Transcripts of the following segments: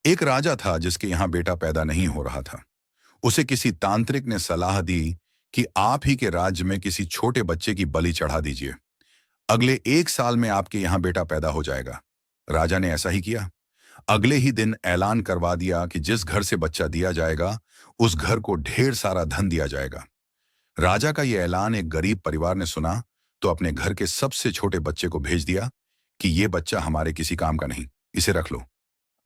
एक राजा था जिसके यहां बेटा पैदा नहीं हो रहा था। उसे किसी तांत्रिक ने सलाह दी कि आप ही के राज्य में किसी छोटे बच्चे की बलि चढ़ा दीजिए। अगले 1 साल में आपके यहां बेटा पैदा हो जाएगा। राजा ने ऐसा ही किया। अगले ही दिन ऐलान करवा दिया कि जिस घर से बच्चा दिया जाएगा, उस घर को ढेर सारा धन दिया जाएगा। राजा का यह ऐलान एक गरीब परिवार ने सुना तो अपने घर के सबसे छोटे बच्चे को भेज दिया कि यह बच्चा हमारे किसी काम का नहीं, इसे रख लो।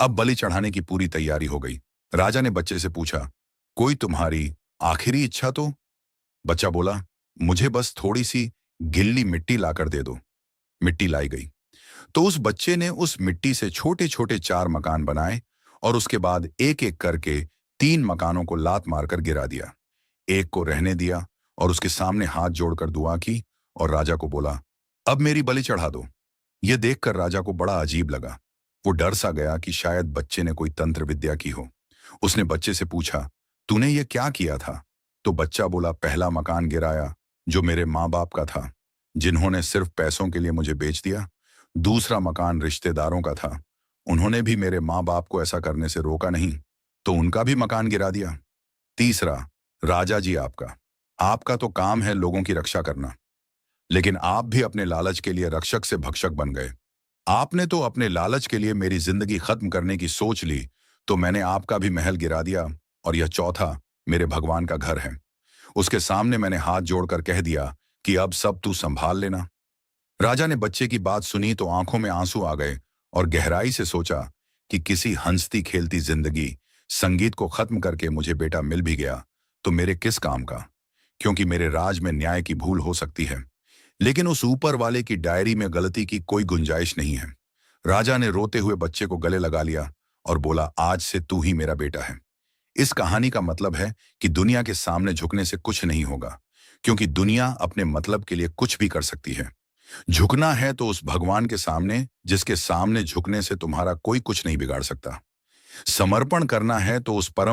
अब बलि चढ़ाने की पूरी तैयारी हो गई। राजा ने बच्चे से पूछा, कोई तुम्हारी आखिरी इच्छा तो? बच्चा बोला, मुझे बस थोड़ी सी गिल्ली मिट्टी लाकर दे दो। मिट्टी लाई गई तो उस बच्चे ने उस मिट्टी से छोटे छोटे 4 मकान बनाए और उसके बाद एक एक करके 3 मकानों को लात मारकर गिरा दिया। एक को रहने दिया और उसके सामने हाथ जोड़कर दुआ की और राजा को बोला, अब मेरी बलि चढ़ा दो। यह देखकर राजा को बड़ा अजीब लगा। वो डर सा गया कि शायद बच्चे ने कोई तंत्र विद्या की हो। उसने बच्चे से पूछा, तूने ये क्या किया था? तो बच्चा बोला, पहला मकान गिराया जो मेरे माँ बाप का था, जिन्होंने सिर्फ पैसों के लिए मुझे बेच दिया। दूसरा मकान रिश्तेदारों का था, उन्होंने भी मेरे माँ बाप को ऐसा करने से रोका नहीं, तो उनका भी मकान गिरा दिया। तीसरा, राजा जी आपका आपका तो काम है लोगों की रक्षा करना, लेकिन आप भी अपने लालच के लिए रक्षक से भक्षक बन गए। आपने तो अपने लालच के लिए मेरी जिंदगी खत्म करने की सोच ली, तो मैंने आपका भी महल गिरा दिया। और यह चौथा मेरे भगवान का घर है, उसके सामने मैंने हाथ जोड़कर कह दिया कि अब सब तू संभाल लेना। राजा ने बच्चे की बात सुनी तो आंखों में आंसू आ गए और गहराई से सोचा कि किसी हंसती खेलती जिंदगी संगीत को खत्म करके मुझे बेटा मिल भी गया तो मेरे किस काम का, क्योंकि मेरे राज में न्याय की भूल हो सकती है, लेकिन उस ऊपर वाले की डायरी में गलती की कोई गुंजाइश नहीं है। राजा ने रोते हुए बच्चे को गले लगा लिया और बोला, आज से तू ही मेरा बेटा है। इस कहानी का मतलब है कि दुनिया के सामने झुकने से कुछ नहीं होगा, क्योंकि दुनिया अपने मतलब के लिए कुछ भी कर सकती है। झुकना है तो उस भगवान के सामने जिसके सामने झुकने से तुम्हारा कोई कुछ नहीं बिगाड़ सकता। समर्पण करना है तो उस परम